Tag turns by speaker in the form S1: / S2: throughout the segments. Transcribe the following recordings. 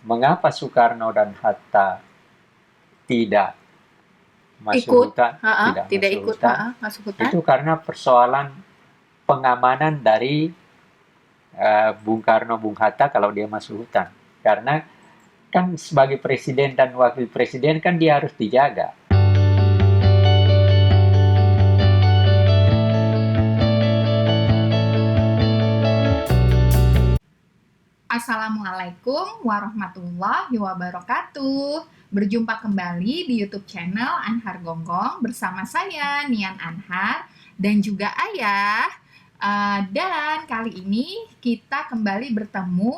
S1: mengapa Soekarno dan Hatta tidak masuk
S2: Ikut,
S1: hutan,
S2: ha,
S1: tidak
S2: tidak
S1: masuk
S2: ikut,
S1: hutan,
S2: ha, masuk hutan.
S1: itu karena persoalan pengamanan dari Bung Karno, Bung Hatta kalau dia masuk hutan. Karena kan sebagai presiden dan wakil presiden kan dia harus dijaga.
S2: Assalamualaikum warahmatullahi wabarakatuh. Berjumpa kembali di YouTube channel Anhar Gonggong bersama saya Nian Anhar dan juga Ayah. Dan kali ini kita kembali bertemu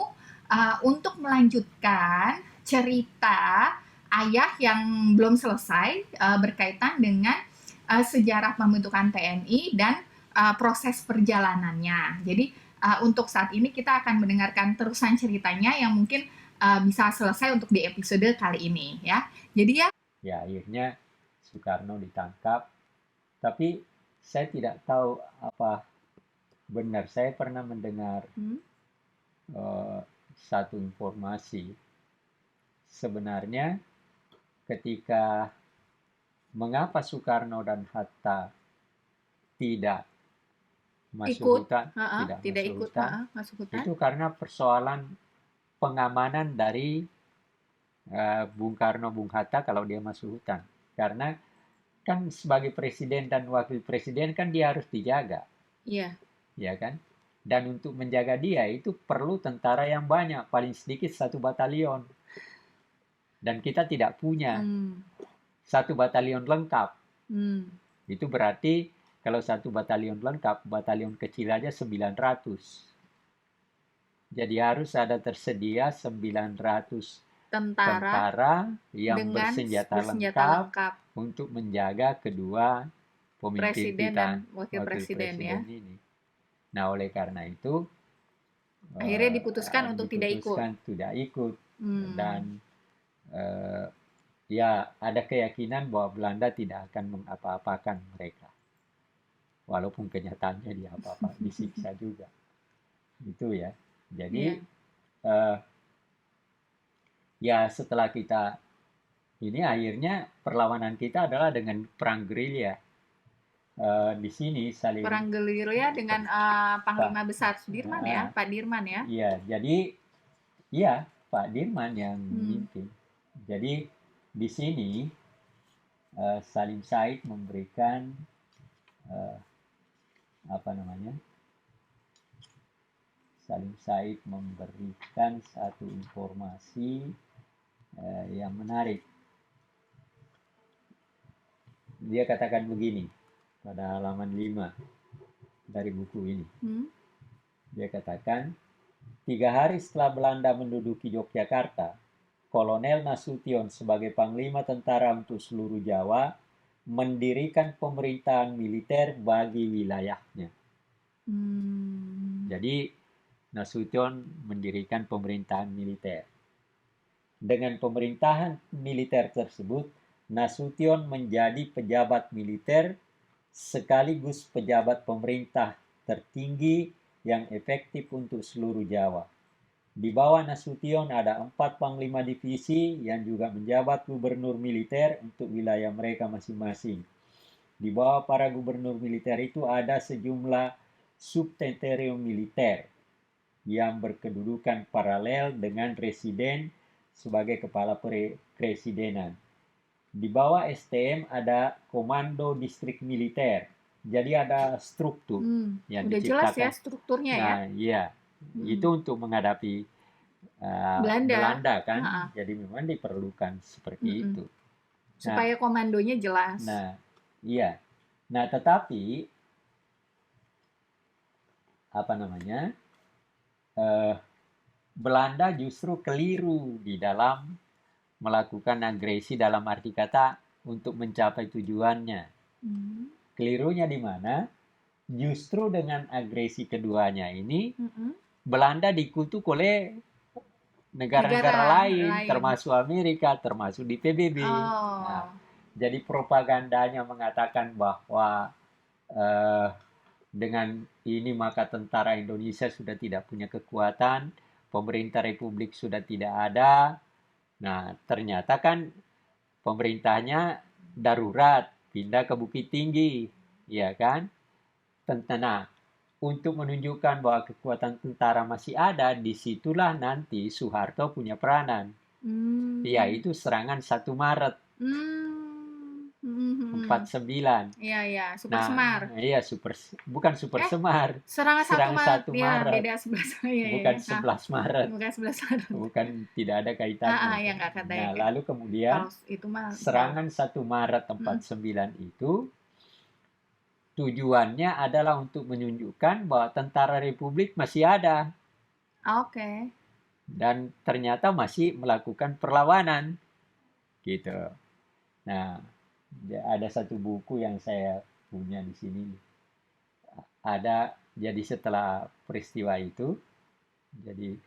S2: untuk melanjutkan cerita Ayah yang belum selesai berkaitan dengan sejarah pembentukan TNI dan proses perjalanannya. Jadi untuk saat ini kita akan mendengarkan terusan ceritanya yang mungkin bisa selesai untuk di episode kali ini ya. Jadi
S1: Ya akhirnya Soekarno ditangkap, tapi saya tidak tahu apa benar. Saya pernah mendengar uh, satu informasi. Sebenarnya ketika mengapa Soekarno dan Hatta tidak masuk
S2: ikut,
S1: hutan,
S2: tidak ikut masuk hutan.
S1: itu karena persoalan pengamanan dari Bung Karno, Bung Hatta kalau dia masuk hutan. Karena kan sebagai presiden dan wakil presiden kan dia harus dijaga,
S2: Iya.
S1: ya kan? Dan untuk menjaga dia itu perlu tentara yang banyak, paling sedikit 1 batalion. Dan kita tidak punya 1 batalion lengkap. Itu berarti kalau 1 batalion lengkap, batalion kecil aja 900. Jadi harus ada tersedia 900 tentara yang bersenjata lengkap untuk menjaga kedua pemimpin
S2: presiden
S1: kita,
S2: dan wakil presiden ya.
S1: ini. Nah, oleh karena itu
S2: Akhirnya diputuskan untuk tidak
S1: ikut. Dan ya ada keyakinan bahwa Belanda tidak akan mengapa-apakan mereka. Walaupun kenyataannya disiksa juga. Itu ya. Jadi ya setelah kita ini akhirnya perlawanan kita adalah dengan perang gerilya. Di sini saling
S2: perang gerilya dengan Panglima Besar Sudirman ya, Pak Dirman ya.
S1: Iya, jadi iya Pak Dirman yang memimpin. Jadi di sini Salim Said memberikan Salim Said memberikan satu informasi yang menarik. Dia katakan begini pada halaman 5 dari buku ini. Dia katakan, 3 hari setelah Belanda menduduki Yogyakarta, Kolonel Nasution sebagai Panglima Tentara untuk seluruh Jawa mendirikan pemerintahan militer bagi wilayahnya. Jadi Nasution mendirikan pemerintahan militer. Dengan pemerintahan militer tersebut, Nasution menjadi pejabat militer sekaligus pejabat pemerintah tertinggi yang efektif untuk seluruh Jawa. Di bawah Nasution ada 4 panglima divisi yang juga menjabat gubernur militer untuk wilayah mereka masing-masing. Di bawah para gubernur militer itu ada sejumlah subtenterium militer yang berkedudukan paralel dengan residen sebagai kepala presidenan. Di bawah STM ada komando distrik militer. Jadi ada struktur yang
S2: udah
S1: diciptakan.
S2: Jelas ya strukturnya ya.
S1: Nah, iya. Itu untuk menghadapi Belanda kan. Jadi memang diperlukan seperti itu.
S2: Supaya komandonya jelas.
S1: Nah, iya. Nah, tetapi Belanda justru keliru di dalam melakukan agresi dalam arti kata untuk mencapai tujuannya. Kelirunya di mana? Justru dengan agresi keduanya ini, Belanda dikutuk oleh negara-negara lain, termasuk Amerika, termasuk di PBB. Nah, jadi propagandanya mengatakan bahwa dengan ini maka tentara Indonesia sudah tidak punya kekuatan pemerintah republik sudah tidak ada. Nah, ternyata kan pemerintahnya darurat, pindah ke Bukit Tinggi, ya kan? Nah, untuk menunjukkan bahwa kekuatan tentara masih ada, disitulah nanti Soeharto punya peranan. Yaitu serangan 1 Maret 49.
S2: Iya, Super
S1: Nah,
S2: Semar.
S1: iya bukan Super Semar.
S2: Serangan 1
S1: Serangan 1
S2: Maret. Ya,
S1: Maret.
S2: beda 11. Iya,
S1: Bukan
S2: iya.
S1: 11 Maret.
S2: Bukan 11 Maret.
S1: Bukan, tidak ada kaitannya.
S2: Ya nggak ada.
S1: Nah, lalu kemudian
S2: Kalau itu mah
S1: serangan 1 Maret 49 itu tujuannya adalah untuk menunjukkan bahwa tentara Republik masih ada.
S2: Oke.
S1: Dan ternyata masih melakukan perlawanan. Gitu. Nah, ada satu buku yang saya punya di sini. Ada, jadi setelah peristiwa itu, jadi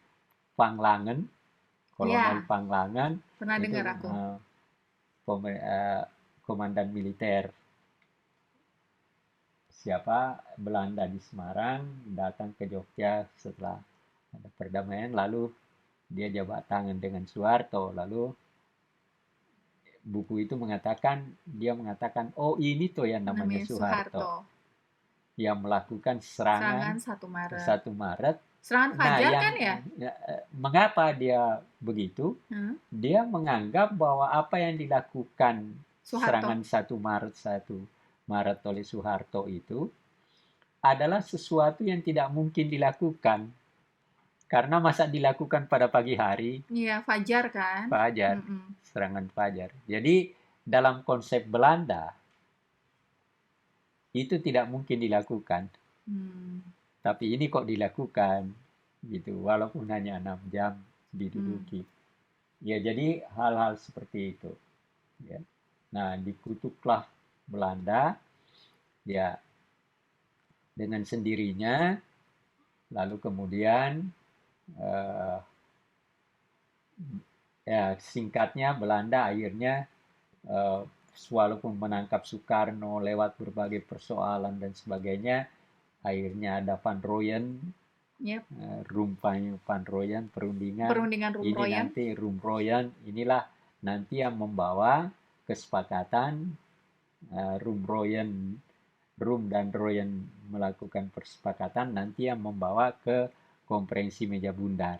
S1: Panglangen, Kolonel Panglangen,
S2: Pernah
S1: itu
S2: dengar aku.
S1: Komandan militer Belanda di Semarang datang ke Jogja setelah ada perdamaian, lalu dia jabat tangan dengan Soeharto, lalu buku itu dia mengatakan, oh ini tuh yang namanya Soeharto yang melakukan serangan
S2: 1 Maret.
S1: 1 Maret.
S2: Serangan Fajar kan ya?
S1: Mengapa dia begitu? Dia menganggap bahwa apa yang dilakukan serangan 1 Maret oleh Soeharto itu adalah sesuatu yang tidak mungkin dilakukan. Karena masa dilakukan pada pagi hari?
S2: Iya, Fajar kan?
S1: Fajar, serangan Fajar. Jadi dalam konsep Belanda itu tidak mungkin dilakukan. Tapi ini kok dilakukan gitu, walaupun hanya 6 jam diduduki. Ya, jadi hal-hal seperti itu. Ya. Nah, dikutuklah Belanda, ya, dengan sendirinya. Lalu kemudian, ya singkatnya Belanda akhirnya walaupun menangkap Soekarno lewat berbagai persoalan dan sebagainya, akhirnya ada Van Rooyen, Van Rooyen, perundingan
S2: Roem
S1: ini
S2: Rooyen.
S1: nanti Roem Rooyen inilah nanti yang membawa kesepakatan Roem dan Rooyen melakukan kesepakatan nanti yang membawa ke Konferensi Meja Bundar.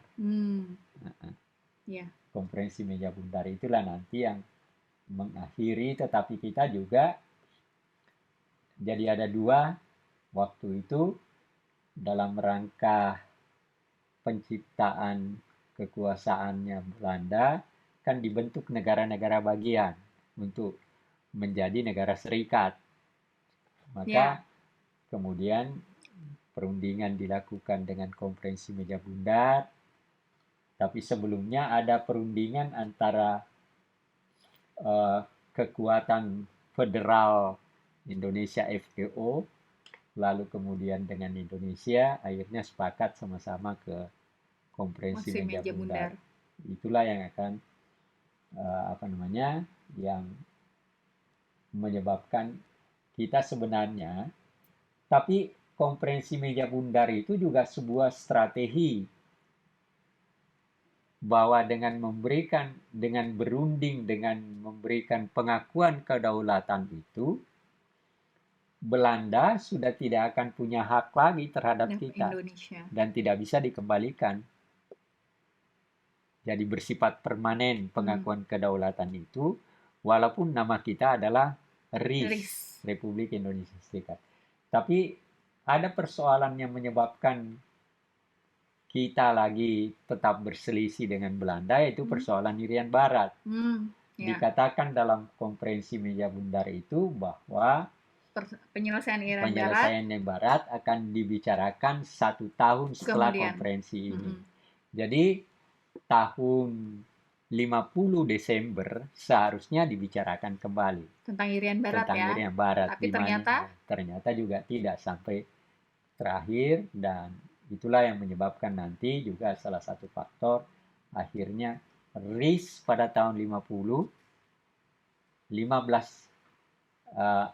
S1: Konferensi Meja Bundar itulah nanti yang mengakhiri, tetapi kita juga jadi ada 2 waktu itu dalam rangka penciptaan kekuasaannya Belanda, kan dibentuk negara-negara bagian untuk menjadi negara serikat. Maka kemudian perundingan dilakukan dengan Konferensi Meja Bundar, tapi sebelumnya ada perundingan antara kekuatan federal Indonesia FDO, lalu kemudian dengan Indonesia akhirnya sepakat sama-sama ke Konferensi Meja Bundar. Itulah yang akan yang menyebabkan kita sebenarnya, tapi Konferensi Meja Bundar itu juga sebuah strategi bahwa dengan berunding, dengan memberikan pengakuan kedaulatan itu, Belanda sudah tidak akan punya hak lagi terhadap kita
S2: Indonesia.
S1: Dan tidak bisa dikembalikan. Jadi bersifat permanen pengakuan kedaulatan itu, walaupun nama kita adalah RIS, Republik Indonesia Serikat. Tapi ada persoalan yang menyebabkan kita lagi tetap berselisih dengan Belanda, yaitu persoalan Irian Barat. Dikatakan dalam Konferensi Meja Bundar itu bahwa
S2: penyelesaian Irian
S1: Barat akan dibicarakan 1 tahun setelah konferensi ini. Jadi tahun 50 Desember seharusnya dibicarakan kembali
S2: tentang Irian Barat,
S1: Irian Barat.
S2: Tapi
S1: ternyata juga tidak sampai terakhir, dan itulah yang menyebabkan nanti juga salah satu faktor akhirnya RIS pada tahun 15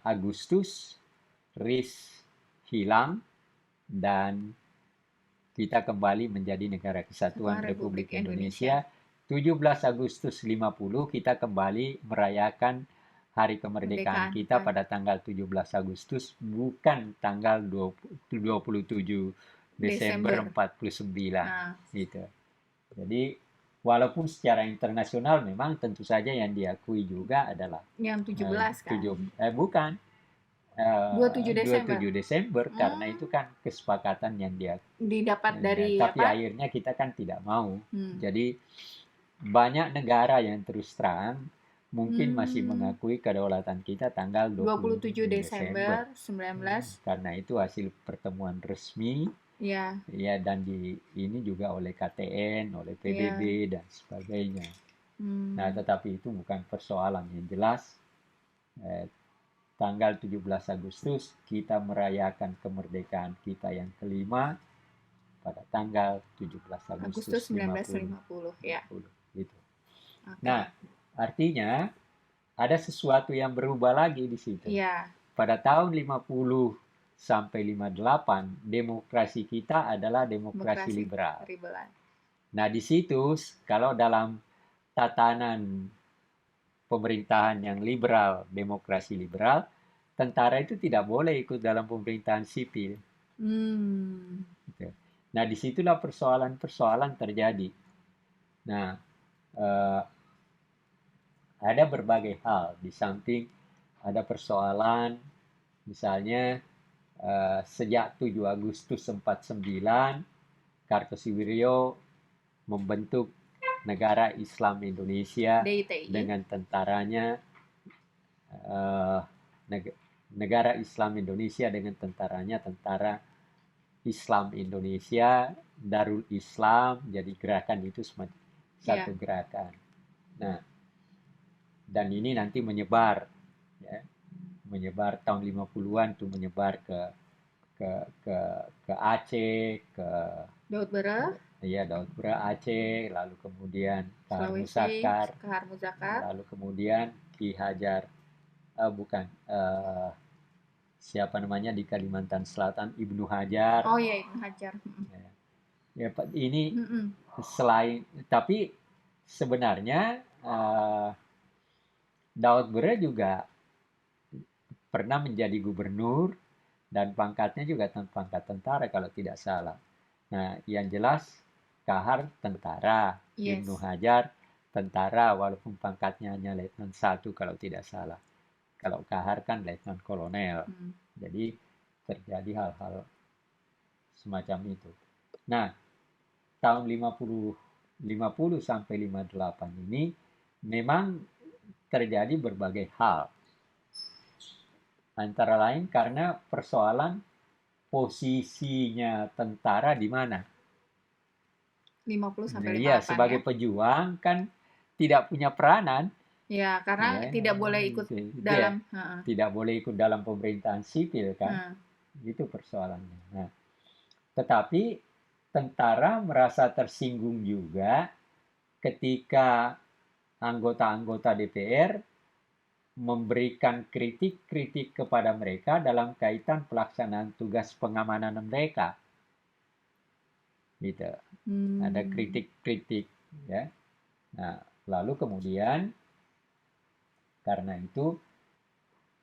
S1: Agustus RIS hilang, dan kita kembali menjadi negara kesatuan
S2: Kesatuan
S1: Republik
S2: Republik
S1: Indonesia. 17 Agustus 50 kita kembali merayakan hari kemerdekaan
S2: Kemerdekaan.
S1: kita pada tanggal 17 Agustus, bukan tanggal 27 Desember 49
S2: Nah,
S1: gitu. Jadi walaupun secara internasional memang tentu saja yang diakui juga adalah
S2: yang 17 kan.
S1: bukan
S2: 27 Desember.
S1: 27 Desember karena
S2: Hmm,
S1: itu kan kesepakatan yang dia
S2: didapat dari
S1: tapi
S2: apa?
S1: akhirnya kita kan tidak mau.
S2: Hmm.
S1: Jadi banyak negara yang terus terang mungkin masih mengakui kedaulatan kita tanggal
S2: 27 Desember 19.
S1: Karena itu hasil pertemuan resmi
S2: Ya,
S1: ya, dan ini juga oleh KTN, oleh PBB dan sebagainya. Nah, tetapi itu bukan persoalan yang jelas. Tanggal 17 Agustus kita merayakan kemerdekaan kita yang kelima pada tanggal 17 Agustus
S2: 1950 ya.
S1: Gitu.
S2: Okay.
S1: Nah, artinya ada sesuatu yang berubah lagi di situ.
S2: Iya.
S1: Pada tahun 50 sampai 58, demokrasi kita adalah demokrasi liberal. Nah, di situ kalau dalam tatanan pemerintahan yang liberal, demokrasi liberal, tentara itu tidak boleh ikut dalam pemerintahan sipil. Nah, disitulah persoalan-persoalan terjadi. Nah, ada berbagai hal. Di samping ada persoalan, misalnya sejak 7 Agustus 49, Kartosuwiryo membentuk Negara Islam Indonesia dengan tentaranya, Negara Islam Indonesia dengan tentaranya, Tentara Islam Indonesia, Darul Islam, jadi gerakan itu satu gerakan. Nah, dan ini nanti menyebar, ya, menyebar tahun 50-an tuh, menyebar ke Aceh, ke
S2: Daud Bera,
S1: iya Daud Bera Aceh, lalu kemudian Kahar Muzakar, lalu kemudian Ki Hajar, siapa namanya di Kalimantan Selatan, Ibnu Hajar.
S2: Oh ya, Ibnu Hajar.
S1: Ya, ini selain, tapi sebenarnya Daud Bera juga pernah menjadi gubernur dan pangkatnya juga pangkat tentara kalau tidak salah. Nah, yang jelas Kahar tentara, Ibnu Hajar tentara walaupun pangkatnya hanya letnan 1 kalau tidak salah. Kalau Kahar kan letnan kolonel. Jadi terjadi hal-hal semacam itu. Nah, tahun 50 sampai 58 ini memang terjadi berbagai hal. Antara lain karena persoalan posisinya tentara di mana.
S2: 50 sampai 58
S1: ya, sebagai pejuang kan tidak punya peranan.
S2: Ya, karena tidak boleh ikut dalam
S1: tidak boleh ikut dalam pemerintahan sipil kan. Itu persoalannya. Nah, tetapi tentara merasa tersinggung juga ketika anggota-anggota DPR memberikan kritik-kritik kepada mereka dalam kaitan pelaksanaan tugas pengamanan mereka. Gitu. Ada kritik-kritik, ya. Nah, lalu kemudian karena itu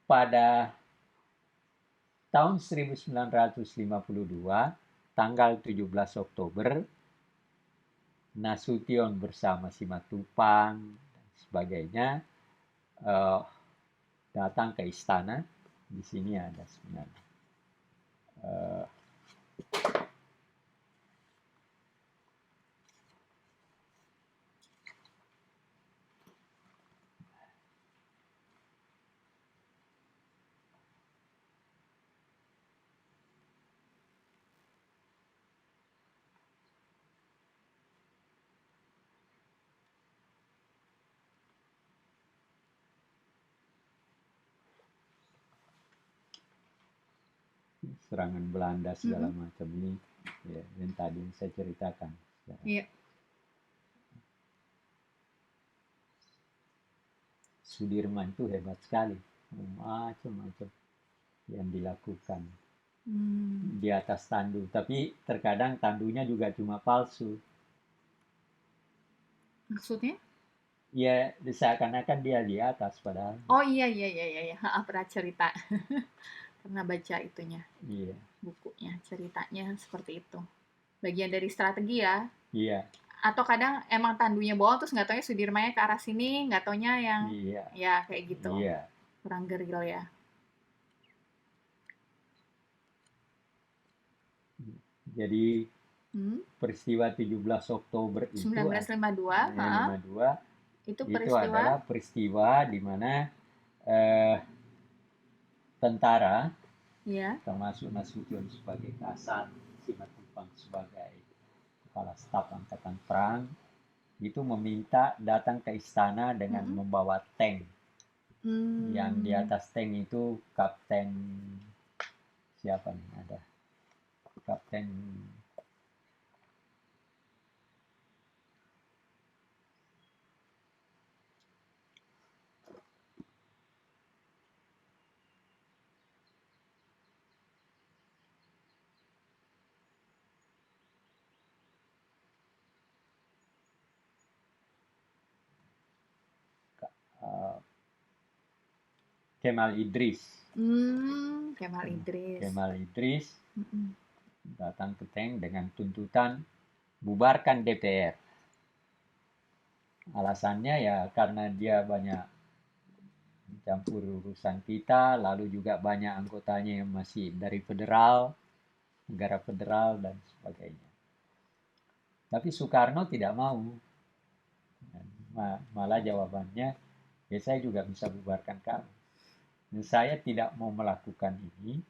S1: pada tahun 1952, tanggal 17 Oktober, Nasution bersama Simatupang dan sebagainya datang ke istana. Di sini ada sebenarnya. Serangan Belanda segala macam ini, ya, yang tadi saya ceritakan.
S2: Iya.
S1: Sudirman itu hebat sekali, macam-macam yang dilakukan. di atas tandu. Tapi terkadang tandunya juga cuma palsu.
S2: Maksudnya?
S1: Ya, seakan-akan dia di atas padahal.
S2: Oh iya iya iya iya, iya. Ha, pernah cerita. Pernah baca itunya,
S1: Iya,
S2: bukunya, ceritanya seperti itu. Bagian dari strategi ya.
S1: iya,
S2: Atau kadang emang tandunya bohong terus nggak taunya Sudirmannya ke arah sini, nggak taunya yang
S1: iya,
S2: ya kayak gitu.
S1: iya.
S2: Kurang geril ya.
S1: Jadi
S2: Hmm?
S1: peristiwa 17 Oktober itu
S2: 1952, ha,
S1: 52
S2: itu
S1: itu
S2: peristiwa
S1: adalah peristiwa di mana eh, tentara
S2: ya.
S1: termasuk Nasution sebagai Kasat, Simatupang sebagai kepala staf angkatan perang itu meminta datang ke istana dengan
S2: Mm-mm.
S1: membawa tank. Yang di
S2: Hmm.
S1: atas tank itu kapten siapa nih ada kapten uh, Kemal Idris.
S2: Kemal Idris.
S1: Kemal Idris
S2: Mm-mm.
S1: datang ke tank dengan tuntutan bubarkan DPR. Alasannya ya karena dia banyak campur urusan kita, lalu juga banyak anggotanya yang masih dari federal, negara federal dan sebagainya. Tapi Soekarno tidak mau. Malah jawabannya, ya saya juga bisa bubarkan kamu. Dan saya tidak mau melakukan ini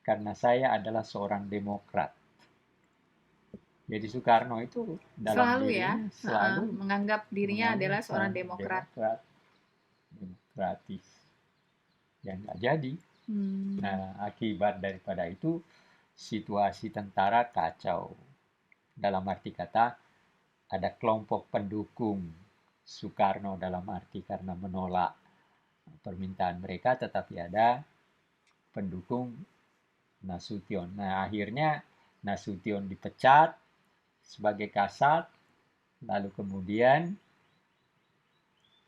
S1: karena saya adalah seorang demokrat. Jadi Soekarno itu dalam
S2: Selalu ya,
S1: dirinya
S2: ha-ha,
S1: selalu
S2: menganggap dirinya adalah
S1: menganggap
S2: seorang demokrat.
S1: demokrat, demokratis. Yang nggak jadi.
S2: Hmm.
S1: Nah, akibat daripada itu situasi tentara kacau. Dalam arti kata ada kelompok pendukung Soekarno dalam arti karena menolak permintaan mereka, tetapi ada pendukung Nasution. Nah, akhirnya Nasution dipecat sebagai kasat, lalu kemudian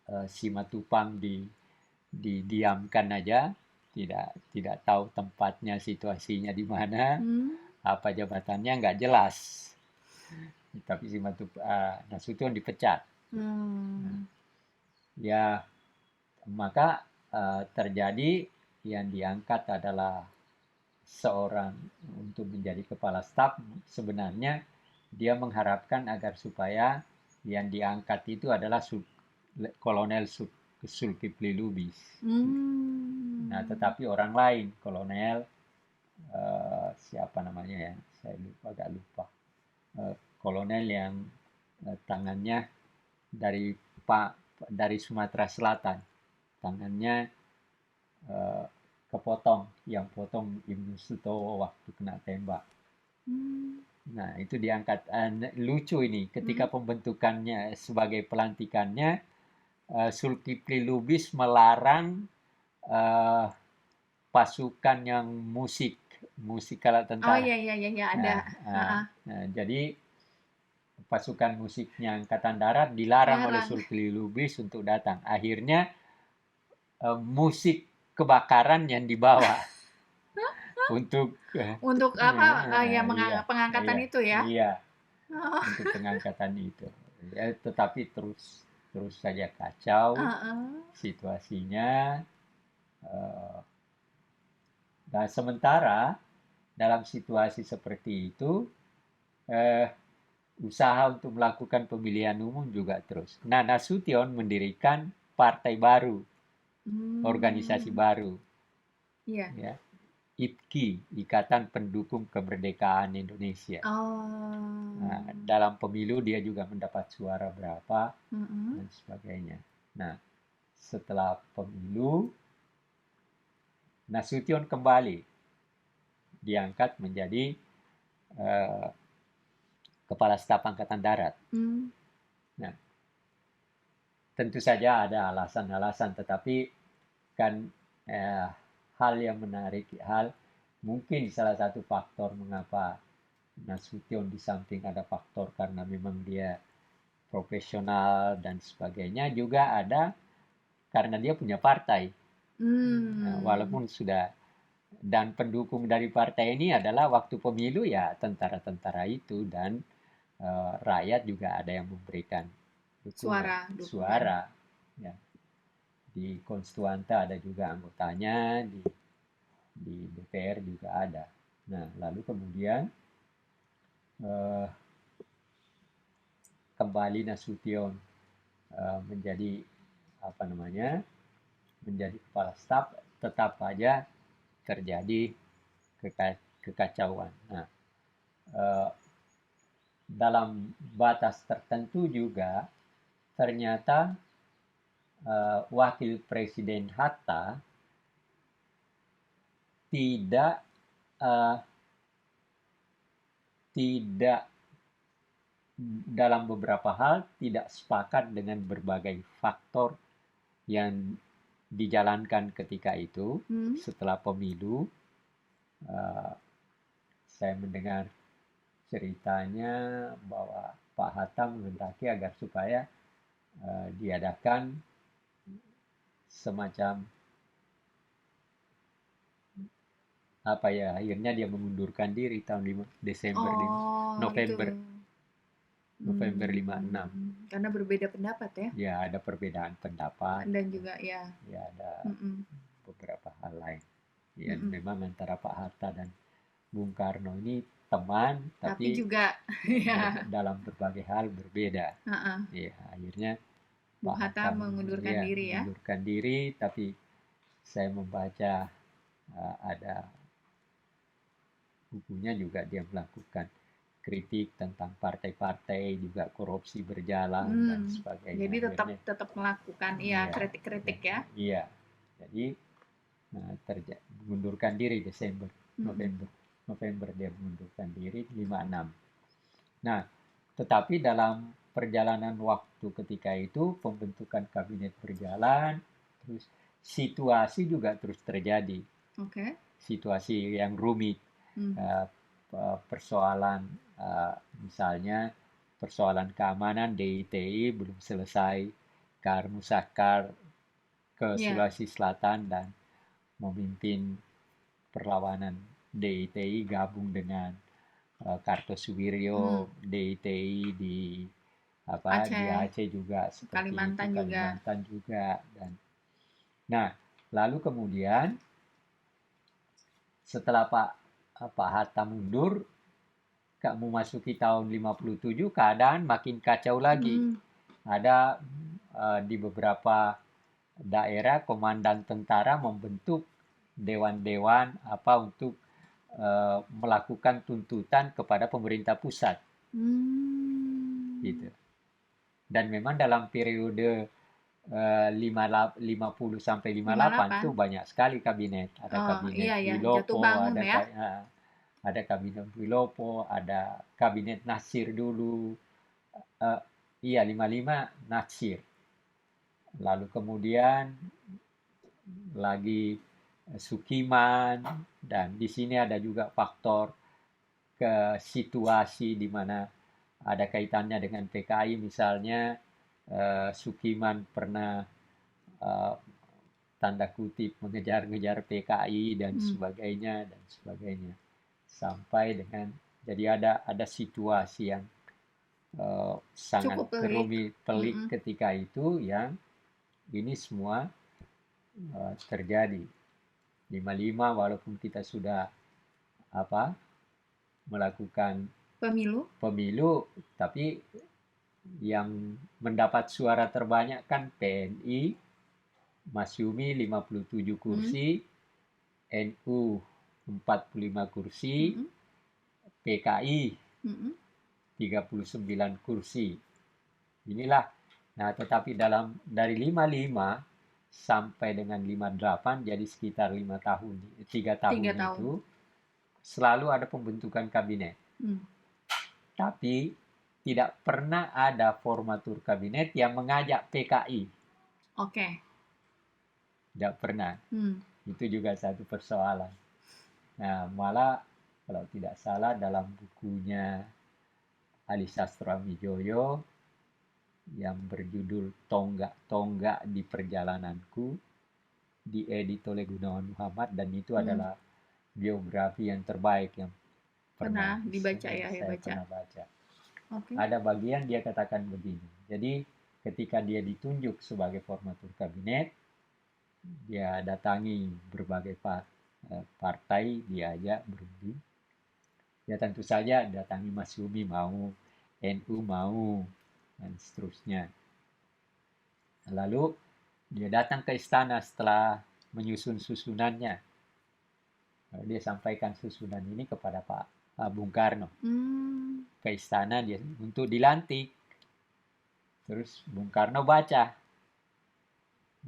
S1: Simatupang didiamkan aja, tidak tahu tempatnya, situasinya di mana,
S2: Hmm.
S1: apa jabatannya nggak jelas. Tapi Nasution dipecat.
S2: Hmm.
S1: Ya, maka terjadi yang diangkat adalah seorang untuk menjadi kepala staf. Sebenarnya dia mengharapkan agar supaya yang diangkat itu adalah Kolonel Zulkifli Lubis. Nah,
S2: Hmm.
S1: tetapi orang lain, Kolonel siapa namanya ya, saya lupa, agak lupa. Kolonel yang tangannya dari dari Sumatera Selatan, tangannya eh, kepotong, yang potong Ibnu Sutowo waktu kena tembak.
S2: Hmm.
S1: Nah, itu diangkat. Lucu ini, ketika
S2: Hmm.
S1: pembentukannya sebagai pelantikannya, Zulkifli Lubis melarang eh, pasukan yang musik kalau
S2: Oh
S1: tentara.
S2: iya iya iya iya, ada.
S1: Nah,
S2: Ha-ha.
S1: jadi pasukan musiknya Angkatan Darat dilarang oleh
S2: Larang.
S1: Zulkifli Lubis untuk datang. Akhirnya musik kebakaran yang dibawa untuk
S2: Untuk apa, ya
S1: iya,
S2: pengangkatan
S1: iya,
S2: itu ya?
S1: iya,
S2: Oh.
S1: untuk pengangkatan itu. Ya, tetapi terus terus saja kacau
S2: Heeh.
S1: situasinya. eh, Nah, sementara dalam situasi seperti itu, eh, usaha untuk melakukan pemilihan umum juga terus. Nah, Nasution mendirikan partai baru, organisasi
S2: Hmm.
S1: baru,
S2: Iya.
S1: ya, IPKI, Ikatan Pendukung Kemerdekaan Indonesia. Nah,
S2: Oh.
S1: dalam pemilu dia juga mendapat suara berapa
S2: Heeh.
S1: dan sebagainya. Nah, setelah pemilu, Nasution kembali diangkat menjadi eh, Kepala Staf Angkatan Darat.
S2: Hmm.
S1: Nah, tentu saja ada alasan-alasan, tetapi kan hal yang menarik, hal mungkin salah satu faktor mengapa Nasution di samping ada faktor karena memang dia profesional dan sebagainya, juga ada karena dia punya partai. Walaupun sudah, dan pendukung dari partai ini adalah waktu pemilu ya tentara-tentara itu, dan rakyat juga ada yang memberikan dukungan, suara. Ya. Di Konstituante ada juga anggotanya, di DPR juga ada. Nah, lalu kemudian kembali Nasution menjadi menjadi kepala staf, tetap aja terjadi kekacauan. Nah, dalam batas tertentu juga ternyata Wakil Presiden Hatta tidak dalam beberapa hal tidak sepakat dengan berbagai faktor yang dijalankan ketika itu. Setelah pemilu, saya mendengar ceritanya bahwa Pak Hatta menghendaki agar supaya diadakan semacam akhirnya dia mengundurkan diri tahun November 56.
S2: Karena berbeda pendapat ya?
S1: Ya, ada perbedaan pendapat.
S2: Dan juga ya
S1: ada beberapa hal lain. Ya, memang antara Pak Hatta dan Bung Karno ini teman, tapi
S2: juga
S1: dalam berbagai hal berbeda. Ya, akhirnya
S2: Bung Hatta mengundurkan diri ya?
S1: Mengundurkan diri, tapi saya membaca ada bukunya juga dia melakukan kritik tentang partai-partai, juga korupsi berjalan dan sebagainya.
S2: Jadi tetap melakukan kritik-kritik ya?
S1: Iya. Jadi mengundurkan diri November dia mengundurkan diri 56. Nah, tetapi dalam perjalanan waktu ketika itu pembentukan kabinet berjalan, terus situasi juga terus terjadi. Situasi yang rumit. Persoalan misalnya persoalan keamanan DITI belum selesai, Kar Musakar ke Sulawesi Selatan dan memimpin perlawanan DITI gabung dengan Kartosuwiryo. DITI di Aceh juga, seperti Kalimantan juga. Dan nah, lalu kemudian setelah Pak Hatta mundur, memasuki tahun 57, keadaan makin kacau lagi. Ada di beberapa daerah komandan tentara membentuk dewan-dewan untuk melakukan tuntutan kepada pemerintah pusat. Gitu. Dan memang dalam periode 50 sampai 58 itu banyak sekali kabinet. Ada kabinet Wilopo, ada kabinet Wilopo, ada kabinet Natsir dulu. 55 Natsir. Lalu kemudian lagi Sukiman, dan di sini ada juga faktor ke situasi di mana ada kaitannya dengan PKI. Misalnya Sukiman pernah tanda kutip mengejar-ngejar PKI dan sebagainya sampai dengan jadi ada situasi yang sangat pelik ketika itu, yang ini semua terjadi. 55 walaupun kita sudah melakukan pemilu, tapi yang mendapat suara terbanyak kan PNI, Masyumi 57 kursi, NU 45 kursi, PKI 39 kursi. Inilah. Nah, tetapi dari 55 sampai dengan 58, jadi sekitar 3 tahun itu selalu ada pembentukan kabinet. Tapi tidak pernah ada formatur kabinet yang mengajak PKI. Tidak pernah. Itu juga satu persoalan. Nah, malah kalau tidak salah dalam bukunya Ali Sastroamidjojo yang berjudul Tonggak-Tonggak di Perjalananku, diedit oleh Gunawan Muhammad, dan itu adalah biografi yang terbaik yang
S2: Pernah
S1: pernah
S2: dibaca ya,
S1: saya
S2: baca.
S1: pernah baca.
S2: Oke.
S1: Ada bagian dia katakan begini. Jadi ketika dia ditunjuk sebagai formatur kabinet, dia datangi berbagai partai, diajak berunding. Ya tentu saja datangi Masyumi mau, NU mau, dan seterusnya. Lalu dia datang ke istana setelah menyusun susunannya. Lalu dia sampaikan susunan ini kepada Pak Bung Karno. Ke istana dia untuk dilantik. Terus Bung Karno baca.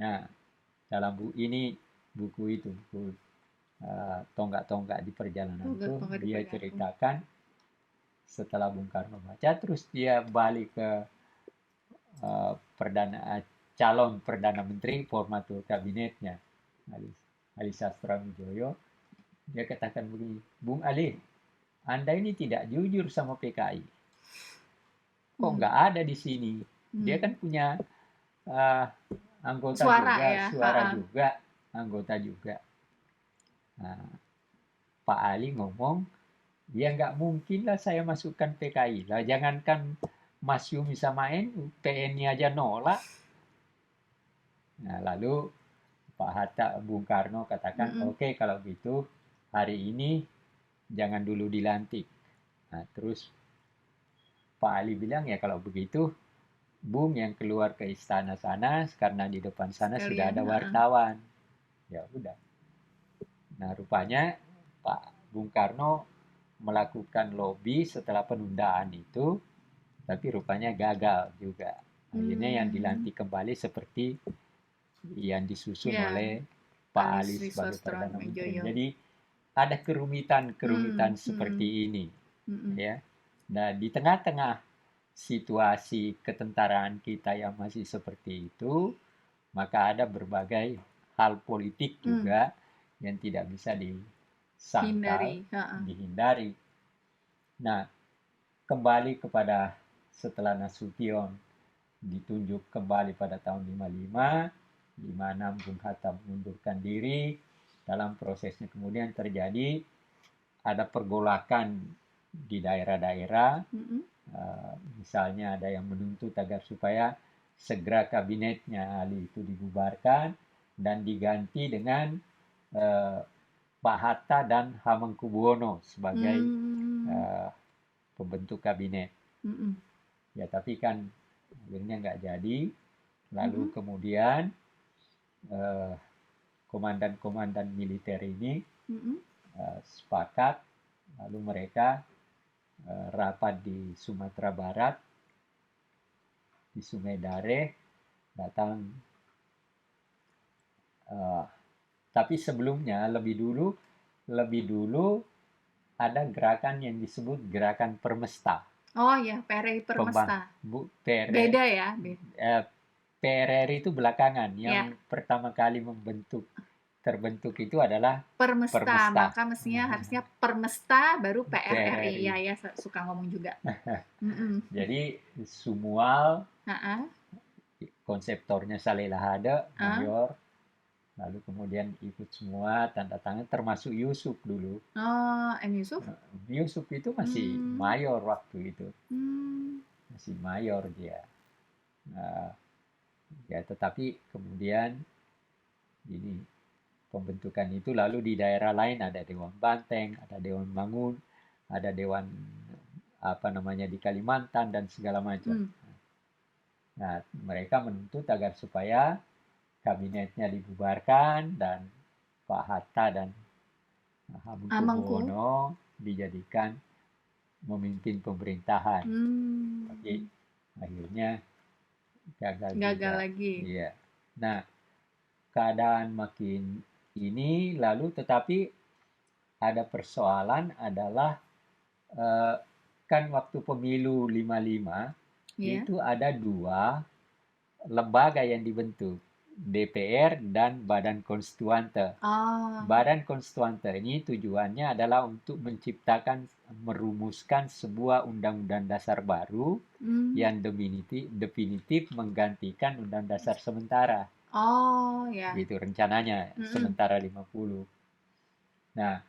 S1: Nah, dalam buku itu, buku Tonggak-Tonggak di Perjalanan itu, dia ceritakan setelah Bung Karno baca, terus dia balik ke calon Perdana Menteri formatur kabinetnya, Ali Sastroamidjojo. Dia katakan begini, Bung Ali, Anda ini tidak jujur sama PKI. Kok nggak ada di sini? Dia kan punya anggota
S2: suara
S1: juga,
S2: ya?
S1: suara juga, anggota juga. Nah, Pak Ali ngomong, ya nggak mungkin lah saya masukkan PKI lah. Jangankan Masyumi sama NU, PNI aja nolak. Nah, lalu Pak Hatta, Bung Karno katakan, oke, kalau gitu hari ini jangan dulu dilantik. Nah, terus Pak Ali bilang, ya kalau begitu Bung yang keluar ke istana sana, karena di depan sana sudah ada wartawan. Ya udah. Nah, rupanya Pak Bung Karno melakukan lobby setelah penundaan itu, tapi rupanya gagal juga. Akhirnya yang dilantik kembali seperti yang disusun oleh Pak Ali sebagai Perdana Menteri. Jadi ada kerumitan seperti ini. Ya. Nah, di tengah-tengah situasi ketentaraan kita yang masih seperti itu, maka ada berbagai hal politik juga yang tidak bisa disangkal, dihindari. Nah, kembali kepada setelah Nasution ditunjuk kembali pada tahun 55, 56 Bung Hatta mengundurkan diri. Dalam prosesnya kemudian terjadi ada pergolakan di daerah-daerah. Misalnya ada yang menuntut agar supaya segera kabinetnya Ali itu dibubarkan dan diganti dengan Pak Hatta dan Hamengkubuwono sebagai pembentuk kabinet. Ya tapi kan akhirnya nggak jadi. Lalu kemudian komandan-komandan militer ini sepakat, lalu mereka rapat di Sumatera Barat, di Sungai Dareh, datang. Tapi sebelumnya lebih dulu ada gerakan yang disebut gerakan Permesta.
S2: Oh ya, PRRI Permesta. Beda ya?
S1: PRRI itu belakangan. Yang pertama kali terbentuk itu adalah Permesta.
S2: Maka mestinya harusnya Permesta baru PRRI. Ya, suka ngomong juga.
S1: Jadi Sumual, konseptornya Saleh Lahade, mayor. Lalu kemudian ikut semua tanda tangan, termasuk Yusuf dulu.
S2: Yusuf?
S1: Yusuf itu masih mayor waktu itu. Masih mayor dia. Ya, tetapi kemudian ini pembentukan itu lalu di daerah lain ada Dewan Banteng, ada Dewan Mangun, ada Dewan di Kalimantan dan segala macam. Nah, mereka menuntut agar supaya kabinetnya dibubarkan dan Pak Hatta dan Hamengkubuwono dijadikan memimpin pemerintahan. Tapi akhirnya gagal
S2: lagi.
S1: Iya. Nah, keadaan makin ini lalu tetapi ada persoalan adalah kan waktu pemilu 55 itu ada 2 lembaga yang dibentuk. DPR dan Badan Konstituante.
S2: Oh.
S1: Badan Konstituante ini tujuannya adalah untuk merumuskan sebuah undang-undang dasar baru yang definitif menggantikan undang dasar sementara.
S2: Oh, ya.
S1: Gitu rencananya, sementara 50. Nah,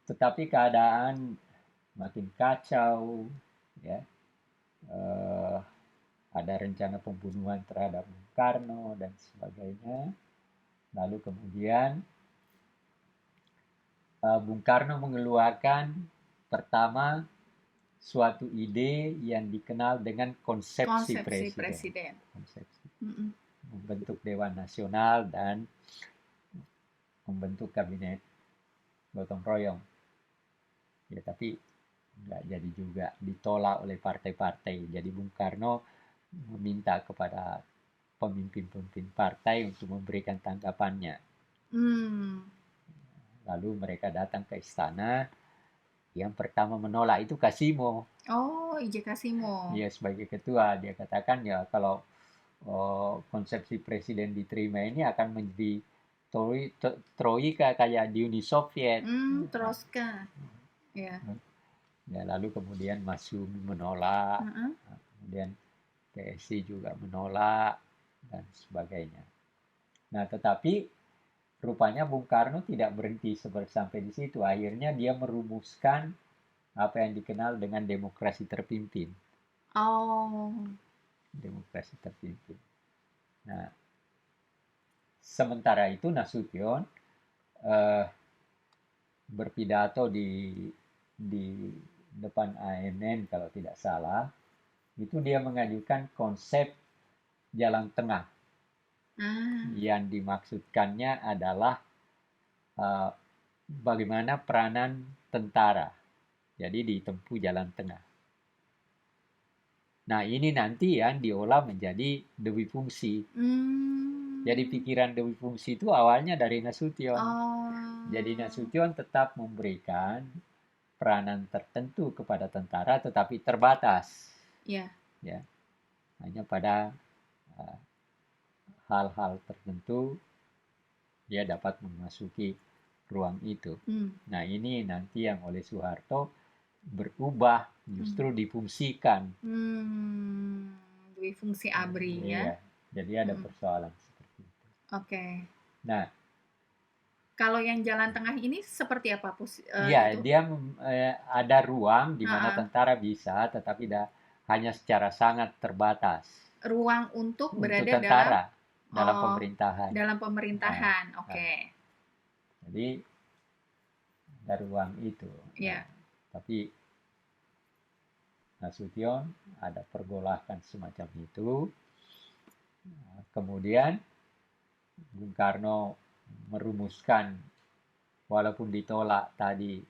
S1: tetapi keadaan makin kacau, ya. Ada rencana pembunuhan terhadap Bung Karno dan sebagainya. Lalu kemudian Bung Karno mengeluarkan pertama suatu ide yang dikenal dengan konsepsi presiden. Konsepsi. Membentuk Dewan Nasional dan membentuk kabinet gotong royong. Ya, tapi nggak jadi juga, ditolak oleh partai-partai. Jadi Bung Karno meminta kepada pemimpin-pemimpin partai untuk memberikan tanggapannya. Lalu mereka datang ke istana. Yang pertama menolak itu Kasimo.
S2: Oh, Ije Kasimo.
S1: Dia sebagai ketua, dia katakan ya kalau konsepsi presiden diterima ini akan menjadi troika kayak di Uni Soviet.
S2: Troska. Ya.
S1: Ya, lalu kemudian Masyumi menolak. Kemudian PSI juga menolak dan sebagainya. Nah, tetapi rupanya Bung Karno tidak berhenti sampai di situ. Akhirnya dia merumuskan apa yang dikenal dengan demokrasi terpimpin.
S2: Oh.
S1: Demokrasi terpimpin. Nah, sementara itu Nasution berpidato di depan ANN kalau tidak salah. Itu dia mengajukan konsep jalan tengah. Yang dimaksudkannya adalah bagaimana peranan tentara. Jadi ditempuh jalan tengah. Nah, ini nanti yang diolah menjadi dewi fungsi. Jadi pikiran dewi fungsi itu awalnya dari Nasution. Jadi Nasution tetap memberikan peranan tertentu kepada tentara tetapi terbatas. Ya, hanya pada hal-hal tertentu dia dapat memasuki ruang itu. Nah, ini nanti yang oleh Soeharto berubah, justru difungsikan.
S2: Difungsi ABRI ya.
S1: Jadi ada persoalan seperti itu.
S2: Oke.
S1: Nah,
S2: kalau yang jalan tengah ini seperti apa?
S1: Iya, dia ada ruang di mana tentara bisa, tetapi hanya secara sangat terbatas.
S2: Ruang untuk berada
S1: tentara dalam pemerintahan.
S2: Dalam pemerintahan, oke.
S1: Jadi ada ruang itu.
S2: Iya.
S1: Tapi Nasution ada pergolakan semacam itu. Kemudian Bung Karno merumuskan, walaupun ditolak tadi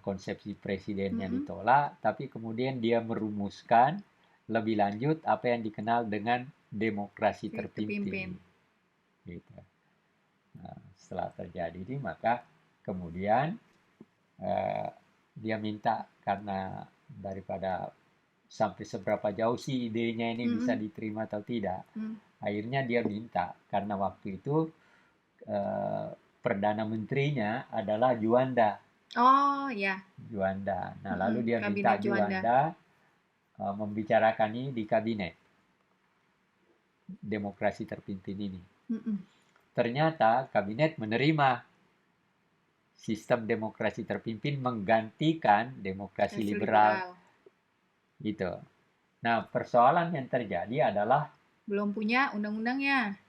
S1: konsepsi presidennya ditolak, tapi kemudian dia merumuskan lebih lanjut apa yang dikenal dengan demokrasi terpimpin. Gitu. Nah, setelah terjadi ini maka kemudian dia minta, karena daripada sampai seberapa jauh sih idenya ini bisa diterima atau tidak, akhirnya dia minta, karena waktu itu Perdana Menterinya adalah Juanda.
S2: Oh ya.
S1: Juanda. Nah, lalu dia minta Juanda membicarakan ini di kabinet demokrasi terpimpin ini. Ternyata kabinet menerima sistem demokrasi terpimpin menggantikan demokrasi liberal. Gitu. Nah, persoalan yang terjadi adalah
S2: belum punya undang-undangnya.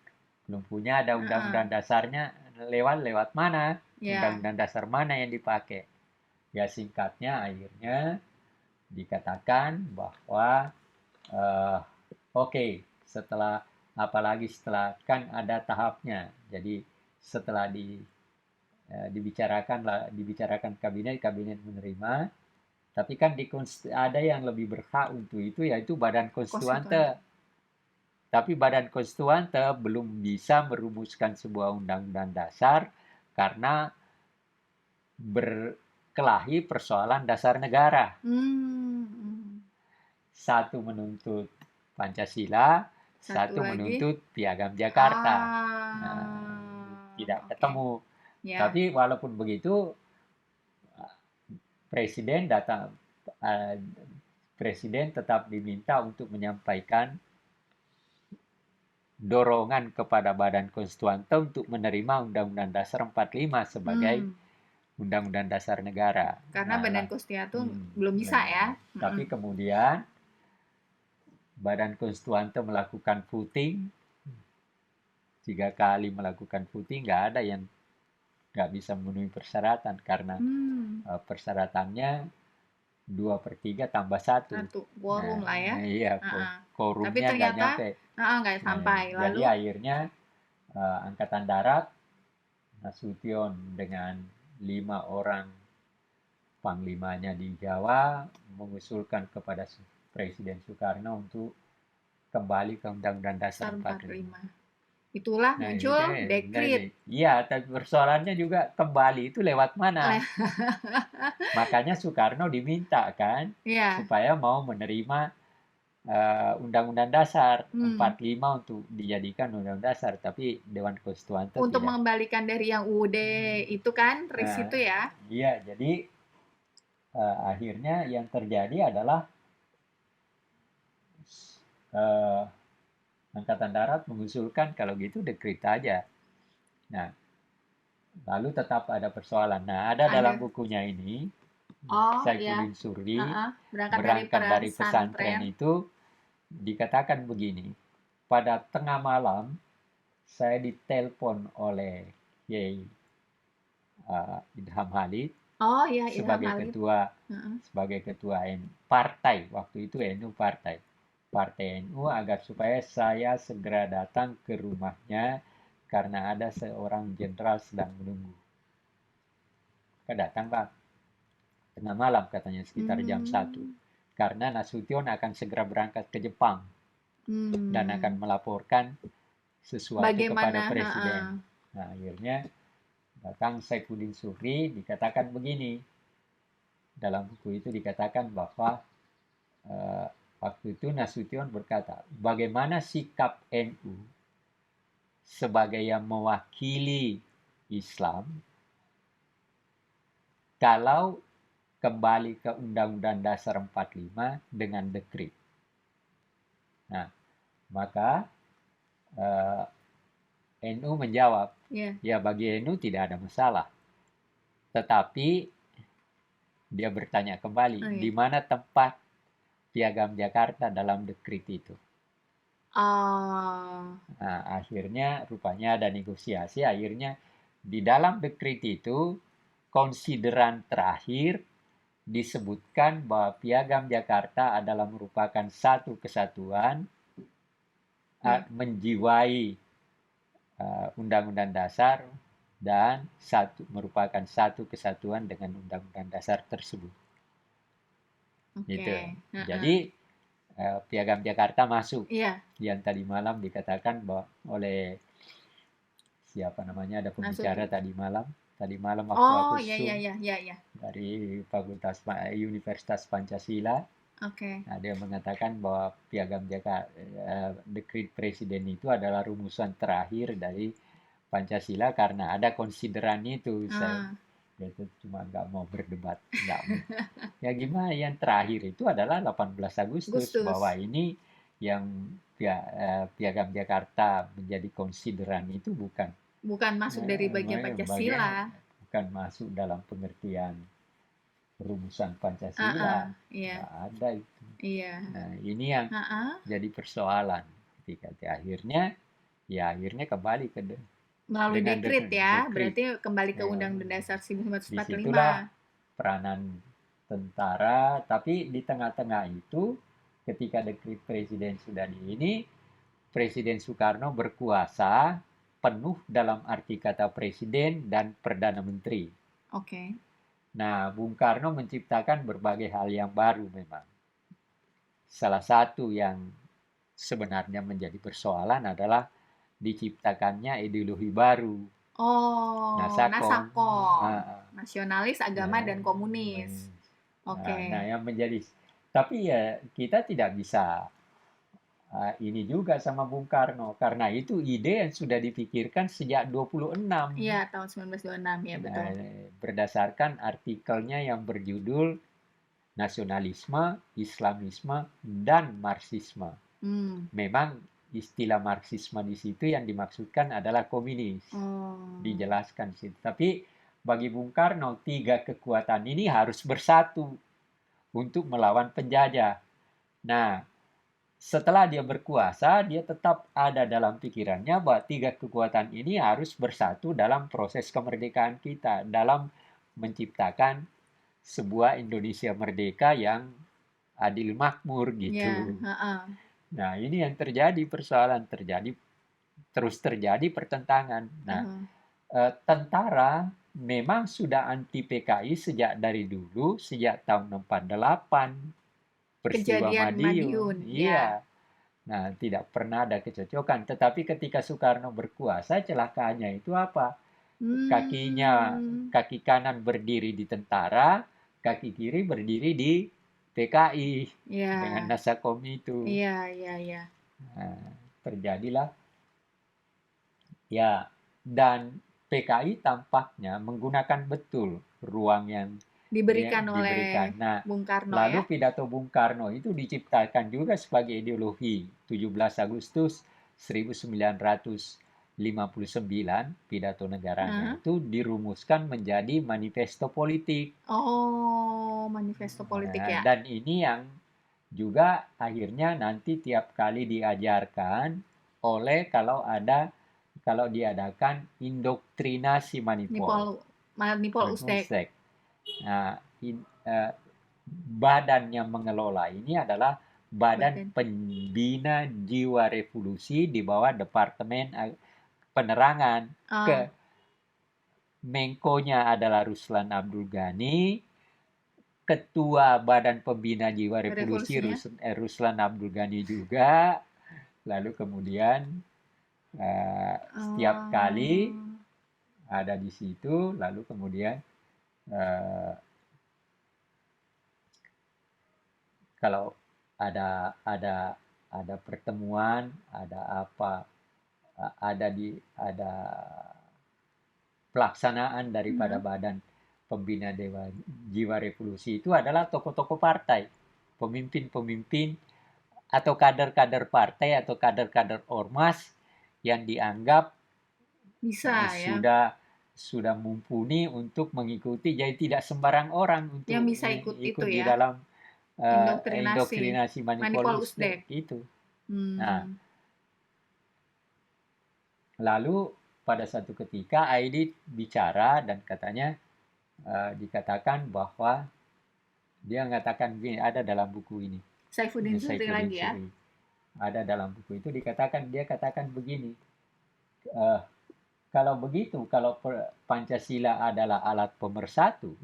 S1: Belum punya, ada undang-undang dasarnya, lewat mana? Undang-undang dasar mana yang dipakai? Ya, singkatnya akhirnya dikatakan bahwa oke, apalagi setelah kan ada tahapnya. Jadi setelah dibicarakan kabinet menerima, tapi kan ada yang lebih berhak untuk itu, yaitu Badan Konstituante. Tapi Badan Konstituante belum bisa merumuskan sebuah undang-undang dasar karena berkelahi persoalan dasar negara. Satu menuntut
S2: Satu
S1: Pancasila, satu
S2: lagi.
S1: menuntut Piagam Jakarta. Tidak
S2: Oke.
S1: ketemu.
S2: Ya.
S1: Tapi walaupun begitu, presiden tetap diminta untuk menyampaikan dorongan kepada Badan Konstituante untuk menerima Undang-Undang Dasar 45 sebagai Undang-Undang Dasar Negara.
S2: Karena Badan Konstituante belum bisa ya.
S1: Tapi kemudian Badan Konstituante melakukan voting, 3 kali melakukan voting, nggak ada yang nggak bisa memenuhi persyaratan karena persyaratannya 2/3 tambah 1.
S2: Quorum lah ya.
S1: Iya, quorumnya
S2: tapi ternyata
S1: nggak nyampe.
S2: Nggak sampai.
S1: Jadi akhirnya Angkatan Darat, Nasution dengan 5 orang panglimanya di Jawa mengusulkan kepada Presiden Soekarno untuk kembali ke Undang-Undang Dasar 45.
S2: Itulah muncul dekret.
S1: Iya, tapi persoalannya juga kembali itu lewat mana? Makanya Soekarno diminta kan, supaya mau menerima Undang-Undang Dasar 45 untuk dijadikan Undang-Undang Dasar, tapi Dewan Konstituante
S2: untuk
S1: tidak.
S2: mengembalikan dari yang UUD itu kan, RIS itu ya?
S1: Iya, jadi akhirnya yang terjadi adalah Angkatan Darat mengusulkan kalau gitu dekret aja. Nah, lalu tetap ada persoalan. Nah, ada dalam bukunya ini, Saifuddin Surri, berangkat dari pesantren itu, dikatakan begini, pada tengah malam saya ditelepon oleh Kiai Idham Halid sebagai ketua partai, waktu itu NU partai NU, agar supaya saya segera datang ke rumahnya karena ada seorang jenderal sedang menunggu. Datang Pak, tengah malam katanya, sekitar jam 1, karena Nasution akan segera berangkat ke Jepang dan akan melaporkan sesuatu kepada presiden. Nah, akhirnya datang Saifuddin Surri, dikatakan begini, dalam buku itu dikatakan bahwa waktu itu Nasution berkata, bagaimana sikap NU sebagai yang mewakili Islam kalau kembali ke Undang-Undang Dasar 45 dengan dekret. Nah, maka NU menjawab, ya bagi NU tidak ada masalah. Tetapi dia bertanya kembali, di mana tempat Piagam Jakarta dalam dekret itu? Nah, akhirnya rupanya ada negosiasi. Akhirnya di dalam dekret itu konsideran terakhir disebutkan bahwa Piagam Jakarta adalah merupakan satu kesatuan, menjiwai Undang-Undang Dasar, dan merupakan satu kesatuan dengan Undang-Undang Dasar tersebut. Gitu. Jadi Piagam Jakarta masuk. Yang tadi malam dikatakan bahwa oleh siapa namanya, ada pembicara tadi malam waktu aku dari Universitas Pancasila. Nah, dia mengatakan bahwa Piagam Jakarta, dekret presiden itu adalah rumusan terakhir dari Pancasila karena ada konsiderannya itu. Saya itu cuma nggak mau berdebat, ya gimana, yang terakhir itu adalah 18 Agustus, bahwa ini yang Piagam Jakarta menjadi konsideran itu bukan
S2: masuk dari bagian Pancasila,
S1: bukan masuk dalam pengertian rumusan Pancasila. Nggak ada itu. Nah, ini yang jadi persoalan ketika akhirnya kembali ke
S2: melalui dekret ya, berarti kembali ke Undang-Undang Dasar 1945.
S1: Disitulah peranan tentara, tapi di tengah-tengah itu ketika dekret presiden sudah Presiden Soekarno berkuasa penuh dalam arti kata presiden dan perdana menteri. Nah, Bung Karno menciptakan berbagai hal yang baru memang. Salah satu yang sebenarnya menjadi persoalan adalah diciptakannya ideologi baru. Nasakon.
S2: Nasionalis, agama, dan komunis.
S1: Nah, yang menjadi, tapi ya kita tidak bisa ini juga sama Bung Karno. Karena itu ide yang sudah dipikirkan sejak 26.
S2: Iya, tahun 1926 ya betul.
S1: Berdasarkan artikelnya yang berjudul Nasionalisme, Islamisme, dan Marxisme.
S2: Hmm.
S1: Memang istilah Marxisme di situ yang dimaksudkan adalah komunis.
S2: Oh.
S1: Dijelaskan di situ. Tapi bagi Bung Karno, 3 kekuatan ini harus bersatu untuk melawan penjajah. Nah, setelah dia berkuasa, dia tetap ada dalam pikirannya bahwa 3 kekuatan ini harus bersatu dalam proses kemerdekaan kita, dalam menciptakan sebuah Indonesia merdeka yang adil makmur gitu.
S2: Ya,
S1: Nah, ini yang terjadi, persoalan terjadi, terus terjadi pertentangan. Nah, tentara memang sudah anti PKI sejak dari dulu, sejak tahun 48, peristiwa
S2: Kejadian Madiun,
S1: Iya.
S2: ya.
S1: Nah, tidak pernah ada kecocokan. Tetapi ketika Soekarno berkuasa, celakaannya itu apa? Kaki kanan berdiri di tentara, kaki kiri berdiri di PKI dengan
S2: Ya,
S1: Nasakom itu.
S2: iya, iya, iya.
S1: Nah, terjadilah ya, dan PKI tampaknya menggunakan betul ruang yang
S2: Diberikan oleh
S1: diberikan. Nah,
S2: Bung Karno
S1: lalu
S2: ya.
S1: pidato Bung Karno itu diciptakan juga sebagai ideologi. 17 Agustus 1959, pidato negaranya itu dirumuskan menjadi manifesto politik.
S2: Oh, manifesto politik ya.
S1: Dan ini yang juga akhirnya nanti tiap kali diajarkan oleh kalau diadakan indoktrinasi Manipol.
S2: Manipol Ustek.
S1: Nah, badan yang mengelola ini adalah Badan Pembina Jiwa Revolusi di bawah Departemen Penerangan. Menkonya adalah Ruslan Abdul Ghani, Ketua Badan Pembina Jiwa Revolusi Ruslan Abdul Ghani juga. Lalu kemudian setiap kali ada di situ, lalu kemudian kalau ada pertemuan, ada apa, ada pelaksanaan daripada Badan Pembina Jiwa Revolusi itu adalah tokoh-tokoh partai, pemimpin-pemimpin atau kader-kader partai atau kader-kader ormas yang dianggap
S2: bisa
S1: sudah mumpuni untuk mengikuti, jadi tidak sembarang orang untuk
S2: yang bisa ikut itu
S1: di
S2: ya,
S1: dalam indoktrinasi
S2: Manipol Ustek
S1: itu. Nah, lalu pada satu ketika Aidit bicara dan katanya dikatakan bahwa dia mengatakan begini, ada dalam buku ini.
S2: Saifuddin Zuhri lagi ya.
S1: Ada dalam buku itu dikatakan, dia katakan begini, kalau begitu, kalau Pancasila adalah alat pemersatu,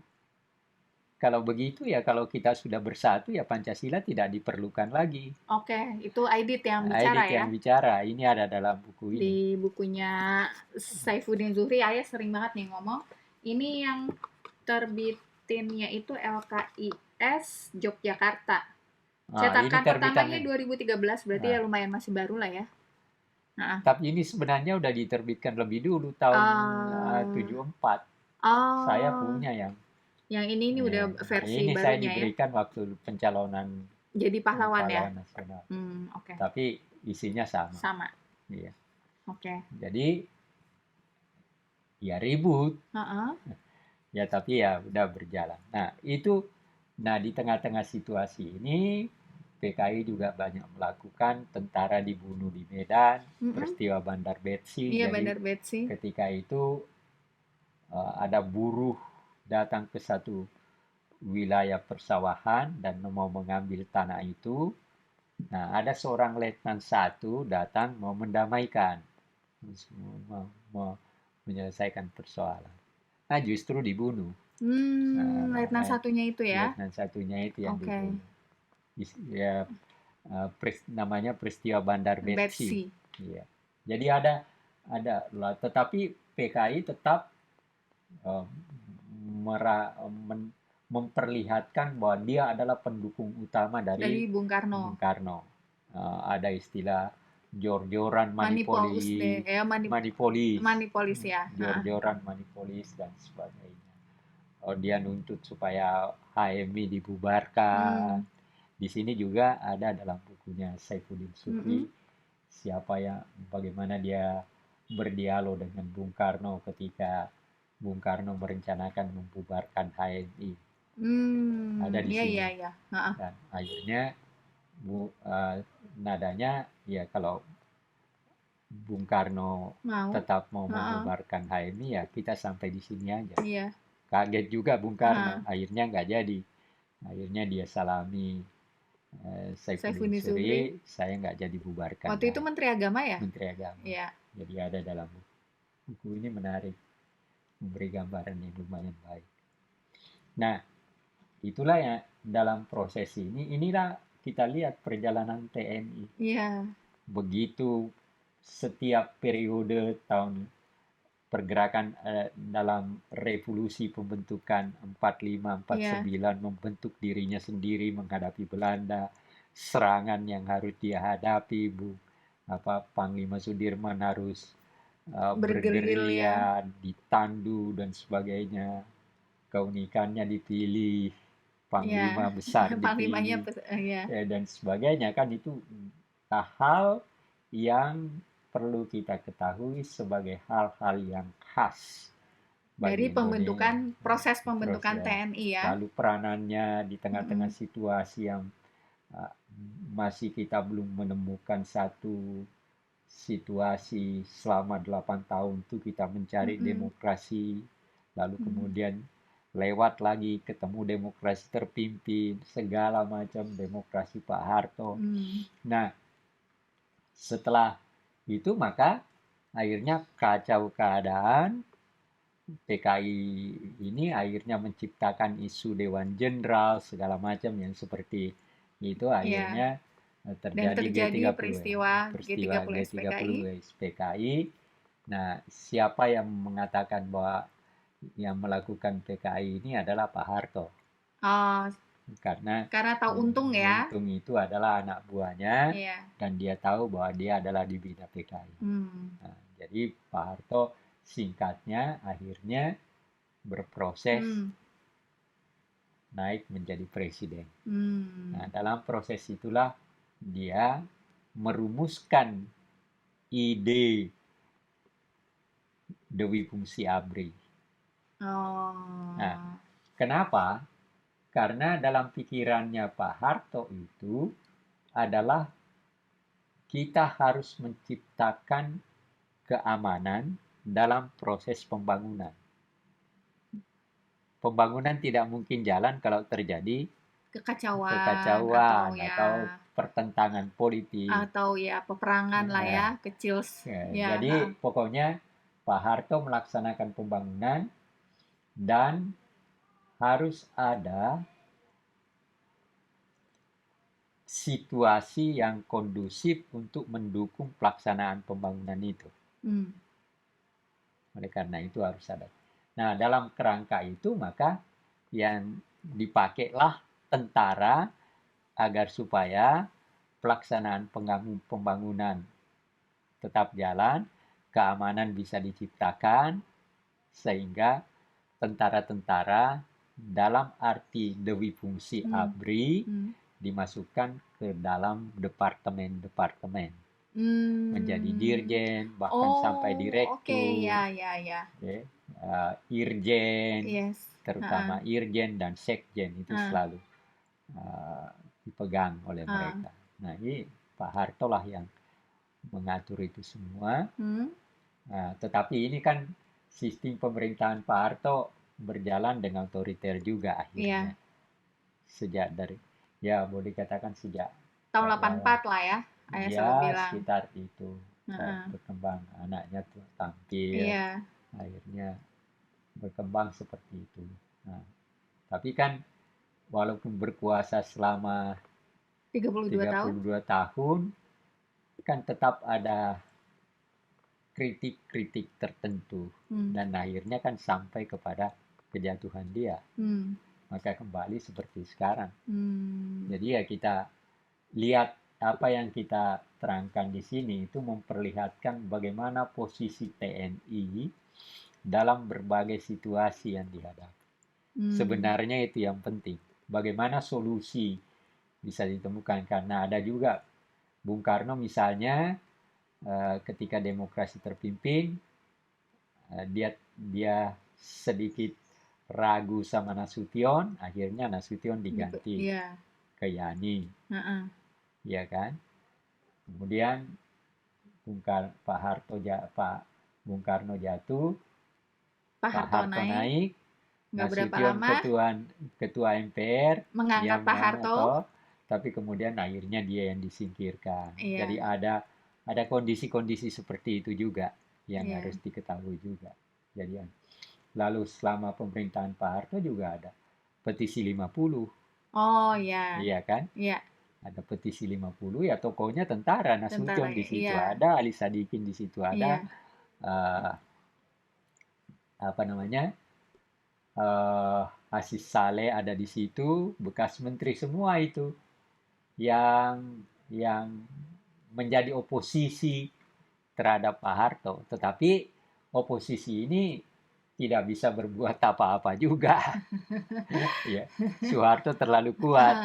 S1: kalau begitu ya kalau kita sudah bersatu ya Pancasila tidak diperlukan lagi.
S2: Oke, itu Aidit yang bicara
S1: Aidit yang bicara, ini ada dalam buku ini.
S2: Di bukunya Saifuddin Zuhri, ayah sering banget nih ngomong, ini yang terbitinnya itu LKIS Yogyakarta. Cetakan pertamanya 2013, berarti ya lumayan masih baru lah ya.
S1: Tapi ini sebenarnya udah diterbitkan lebih dulu tahun 74. Saya punya yang
S2: ini udah versi
S1: ini
S2: barunya
S1: saya diberikan waktu pencalonan
S2: jadi pahlawan ya.
S1: Nasional.
S2: Okay.
S1: Tapi isinya sama.
S2: Sama.
S1: Iya.
S2: Oke.
S1: Jadi ya ribut. Ya tapi ya udah berjalan. Nah, di tengah-tengah situasi ini PKI juga banyak melakukan, tentara dibunuh di Medan, peristiwa Bandar Betsi.
S2: Iya, Bandar Betsi.
S1: Ketika itu ada buruh datang ke satu wilayah persawahan dan mau mengambil tanah itu. Nah, ada seorang letnan 1 datang mau mendamaikan, mau menyelesaikan persoalan. Nah, justru dibunuh.
S2: Letnan 1-nya itu ya?
S1: Letnan 1-nya itu yang dibunuh. Ya, namanya peristiwa Bandar Betsi. Iya. Jadi ada tetapi PKI tetap memperlihatkan bahwa dia adalah pendukung utama dari
S2: Bung Karno.
S1: ada istilah jor-joran,
S2: Manipolis deh, ya
S1: manipolis,
S2: manipolis ya.
S1: jor-joran, manipolis dan sebagainya. Dia nuntut supaya HMI dibubarkan. Di sini juga ada dalam bukunya Saifuddin Supri, bagaimana dia berdialog dengan Bung Karno ketika Bung Karno merencanakan membubarkan HMI. Ada di
S2: Iya,
S1: sini.
S2: iya, iya.
S1: Dan akhirnya nadanya ya kalau Bung Karno tetap mau membubarkan HMI, ya kita sampai di sini aja.
S2: Iya.
S1: Kaget juga Bung Karno, akhirnya nggak jadi. Akhirnya dia salami Saifuddin Supri, saya nggak jadi bubarkan.
S2: Waktu itu Menteri Agama ya?
S1: Menteri Agama.
S2: Iya.
S1: Jadi ada dalam buku ini, menarik, memberi gambaran yang lumayan baik. Nah, itulah ya dalam proses inilah kita lihat perjalanan TNI.
S2: Iya.
S1: Begitu setiap periode tahun pergerakan dalam revolusi pembentukan 45, 49 membentuk dirinya sendiri menghadapi Belanda, serangan yang harus dia hadapi, Panglima Sudirman harus bergerilya, ditandu dan sebagainya. Keunikannya dipilih, Panglima besar dipilih, dan sebagainya, kan itu hal yang perlu kita ketahui sebagai hal-hal yang khas
S2: dari proses pembentukan TNI ya.
S1: Lalu peranannya di tengah-tengah situasi yang masih kita belum menemukan satu situasi selama 8 tahun itu kita mencari demokrasi, lalu kemudian lewat lagi ketemu demokrasi terpimpin, segala macam demokrasi Pak Harto. Nah, setelah itu maka akhirnya kacau keadaan, PKI ini akhirnya menciptakan isu Dewan Jenderal segala macam yang seperti itu, akhirnya terjadi peristiwa G30 PKI. Nah, siapa yang mengatakan bahwa yang melakukan PKI ini adalah Pak Harto? Karena
S2: tahu untung ya.
S1: Untung itu adalah anak buahnya, dan dia tahu bahwa dia adalah dibina PKI. Nah, jadi Pak Harto singkatnya akhirnya berproses naik menjadi presiden. Nah, dalam proses itulah dia merumuskan ide Dewi Fungsi ABRI. Nah, kenapa? Karena dalam pikirannya Pak Harto itu adalah kita harus menciptakan keamanan dalam proses pembangunan. Pembangunan tidak mungkin jalan kalau terjadi kekacauan atau pertentangan politik
S2: atau ya peperangan lah ya, kecil.
S1: Jadi pokoknya Pak Harto melaksanakan pembangunan dan harus ada situasi yang kondusif untuk mendukung pelaksanaan pembangunan itu. Oleh karena itu harus ada. Nah, dalam kerangka itu maka yang dipakailah tentara agar supaya pelaksanaan pembangunan tetap jalan, keamanan bisa diciptakan, sehingga tentara-tentara dalam arti Dewi Fungsi ABRI dimasukkan ke dalam departemen-departemen, menjadi dirjen, bahkan sampai direktur, irjen, terutama irjen dan sekjen itu selalu dipegang oleh mereka. Nah, ini Pak Harto lah yang mengatur itu semua. Nah, tetapi ini kan sistem pemerintahan Pak Harto berjalan dengan otoriter juga akhirnya. Sejak dari, ya boleh dikatakan sejak
S2: tahun 84 lah ya, ayah selalu bilang.
S1: Sekitar itu. Berkembang, anaknya tuh tampil, akhirnya berkembang seperti itu. Nah, tapi kan walaupun berkuasa selama 32 tahun, kan tetap ada kritik-kritik tertentu, dan akhirnya kan sampai kepada kejatuhan dia. Maka kembali seperti sekarang. Jadi ya kita lihat apa yang kita terangkan di sini itu memperlihatkan bagaimana posisi TNI dalam berbagai situasi yang dihadapi. Sebenarnya itu yang penting. Bagaimana solusi bisa ditemukan, karena ada juga Bung Karno misalnya ketika demokrasi terpimpin, dia sedikit ragu sama Nasution, akhirnya Nasution diganti
S2: Iya.
S1: ke Yani,
S2: Heeh.
S1: ya kan? Kemudian Pak Bung Karno jatuh,
S2: Pak
S1: Pak
S2: Harto
S1: Harto
S2: naik,
S1: naik,
S2: nggak berapa
S1: Nasution
S2: lama
S1: ketua MPR, dia
S2: mengangkat Pak Harto.
S1: tapi kemudian akhirnya dia yang disingkirkan.
S2: Iya.
S1: Jadi ada kondisi-kondisi seperti itu juga yang
S2: Iya.
S1: harus diketahui juga. Jadi lalu selama pemerintahan Pak Harto juga ada petisi 50.
S2: Oh ya.
S1: Iya kan?
S2: Iya.
S1: Ada petisi 50, ya tokohnya tentara, Nasution
S2: Tentara.
S1: di situ
S2: Iya.
S1: ada, Ali Sadikin di situ ada,
S2: Iya.
S1: eh, apa namanya? Aziz Saleh ada di situ, bekas menteri semua itu yang menjadi oposisi terhadap Pak Harto. Tetapi oposisi ini tidak bisa berbuat apa-apa juga. Ya, Soeharto terlalu kuat.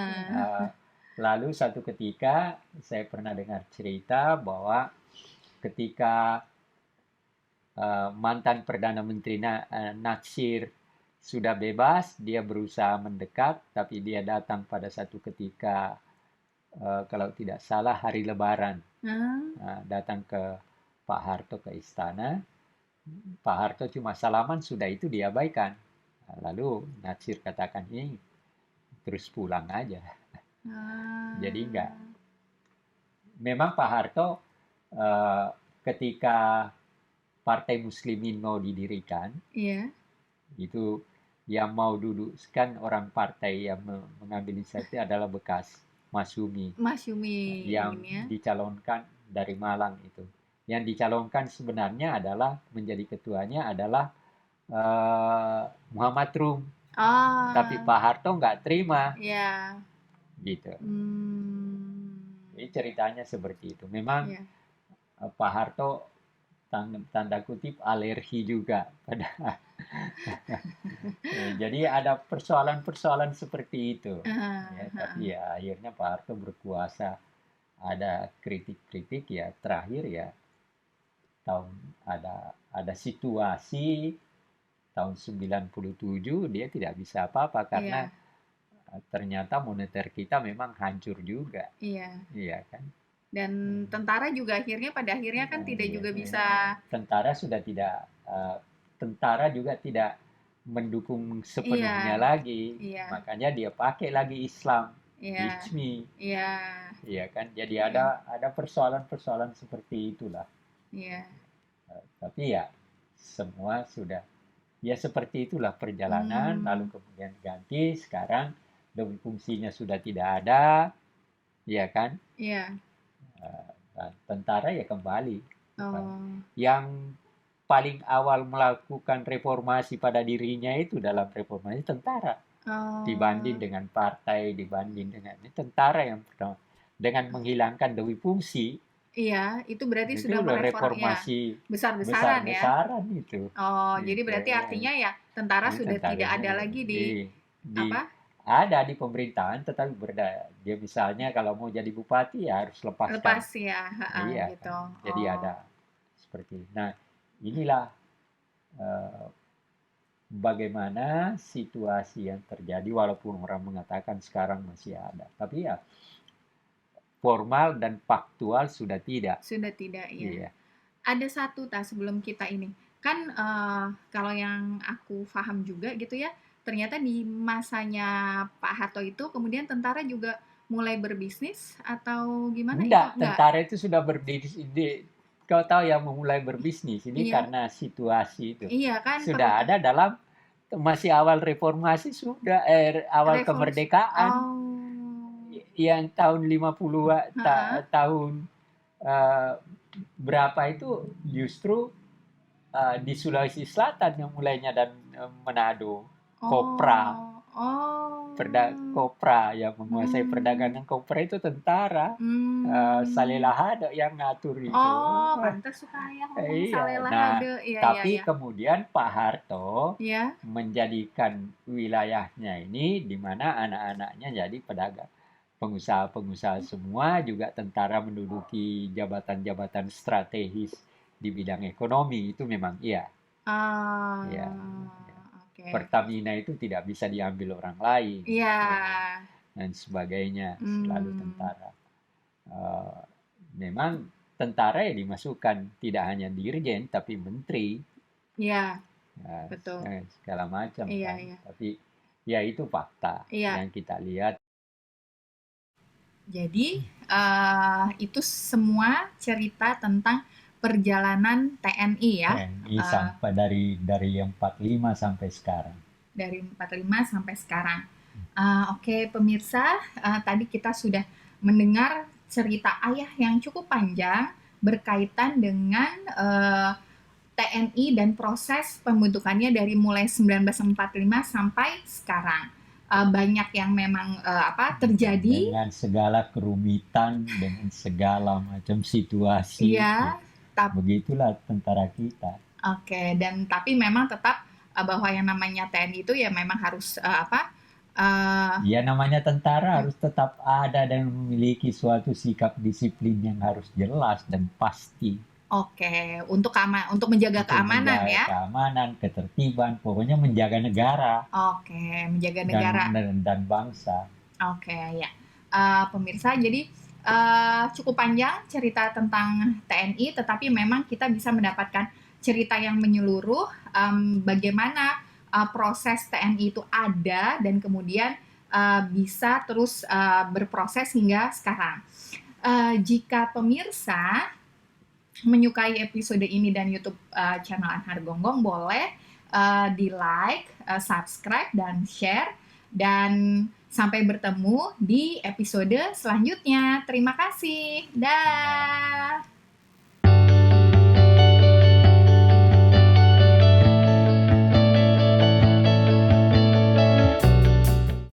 S1: Lalu satu ketika saya pernah dengar cerita bahwa ketika mantan Perdana Menteri Natsir sudah bebas, dia berusaha mendekat, tapi dia datang pada satu ketika, kalau tidak salah hari Lebaran, datang ke Pak Harto ke istana. Pak Harto cuma salaman, sudah itu diabaikan. Lalu Natsir katakan, ini terus pulang aja. Jadi enggak. Memang Pak Harto ketika Partai Muslimin mau didirikan,
S2: Iya.
S1: itu yang mau duduk kan orang partai yang mengambil inisiatif adalah bekas Masyumi yang
S2: ya.
S1: dicalonkan dari Malang itu. Yang dicalonkan sebenarnya adalah menjadi ketuanya adalah Muhammad Rum. Tapi Pak Harto nggak terima.
S2: Iya.
S1: Gitu. Jadi ceritanya seperti itu. Memang Pak Harto tanda kutip alergi juga pada jadi ada persoalan-persoalan seperti itu. Ya, tapi ya akhirnya Pak Harto berkuasa. Ada kritik-kritik ya, terakhir ya ada situasi tahun 97 dia tidak bisa apa-apa karena ternyata moneter kita memang hancur juga. Iya kan?
S2: Dan tentara juga pada akhirnya kan tidak juga bisa.
S1: Tentara sudah tidak, tentara juga tidak mendukung sepenuhnya lagi. Makanya dia pakai lagi Islam, Ijmi. Iya kan? Jadi ada persoalan-persoalan seperti itulah. Tapi ya semua sudah ya seperti itulah perjalanan. Lalu kemudian ganti, sekarang dewi fungsinya sudah tidak ada, ya kan? Tentara ya kembali. Yang paling awal melakukan reformasi pada dirinya itu dalam reformasi tentara. Dibanding dengan partai, dibanding dengan tentara yang pertama. Dengan menghilangkan dewi fungsi.
S2: Iya, itu berarti sudah
S1: reformasi
S2: besar-besaran ya.
S1: Itu.
S2: Jadi berarti artinya ya tentara sudah tidak ada lagi di apa?
S1: Ada di pemerintahan, tetapi berdaya. Dia misalnya kalau mau jadi bupati ya harus lepaskan.
S2: Lepas ya,
S1: iya,
S2: gitu.
S1: Kan? Jadi ada seperti itu. Nah, inilah bagaimana situasi yang terjadi walaupun orang mengatakan sekarang masih ada. Tapi ya formal dan faktual sudah tidak.
S2: Sudah tidak, ya.
S1: Iya.
S2: Ada satu sebelum kita ini. Kan kalau yang aku paham juga gitu ya, ternyata di masanya Pak Harto itu kemudian tentara juga mulai berbisnis atau gimana?
S1: Enggak, tentara itu sudah berbisnis. Kau tahu yang memulai berbisnis ini karena situasi itu.
S2: Iya kan.
S1: Sudah ada dalam masih awal reformasi sudah awal kemerdekaan. Yang tahun 50 tahun berapa itu justru di Sulawesi Selatan yang mulainya dan Manado. Kopra.
S2: Oh.
S1: Kopra yang menguasai perdagangan kopra itu tentara. Salilahade yang ngatur itu.
S2: Oh, pantas suka ayah ngomong
S1: Iya.
S2: Salilahade.
S1: Nah,
S2: Iya,
S1: tapi
S2: iya, iya.
S1: kemudian Pak Harto
S2: Ya.
S1: menjadikan wilayahnya ini di mana anak-anaknya jadi pedagang. Pengusaha-pengusaha semua juga tentara menduduki jabatan-jabatan strategis di bidang ekonomi itu memang iya. Ya.
S2: Oke.
S1: Pertamina itu tidak bisa diambil orang lain.
S2: Iya.
S1: Dan sebagainya, selalu tentara. Memang tentara ya dimasukkan tidak hanya dirjen tapi menteri.
S2: Iya.
S1: Ya,
S2: Betul.
S1: segala macam
S2: Iya,
S1: kan.
S2: iya.
S1: Tapi ya itu fakta
S2: Iya.
S1: yang kita lihat.
S2: Jadi itu semua cerita tentang perjalanan TNI ya.
S1: TNI sampai dari yang 45 sampai sekarang.
S2: Dari 45 sampai sekarang. Oke, pemirsa, tadi kita sudah mendengar cerita ayah yang cukup panjang berkaitan dengan TNI dan proses pembentukannya dari mulai 1945 sampai sekarang. Banyak yang memang terjadi
S1: dengan segala kerumitan, dengan segala macam situasi.
S2: Iya,
S1: begitulah tentara kita.
S2: Oke, dan tapi memang tetap bahwa yang namanya TNI itu ya memang harus
S1: ya namanya tentara harus tetap ada dan memiliki suatu sikap disiplin yang harus jelas dan pasti.
S2: Oke, untuk menjaga keamanan
S1: menjaga
S2: ya.
S1: Keamanan, ketertiban, pokoknya menjaga negara.
S2: Oke, menjaga negara
S1: dan bangsa.
S2: Oke, ya. Pemirsa, jadi cukup panjang cerita tentang TNI, tetapi memang kita bisa mendapatkan cerita yang menyeluruh bagaimana proses TNI itu ada dan kemudian bisa terus berproses hingga sekarang. Jika pemirsa menyukai episode ini dan YouTube channel Anhar Gonggong, boleh di like, subscribe, dan share. Dan sampai bertemu di episode selanjutnya. Terima kasih. Dah.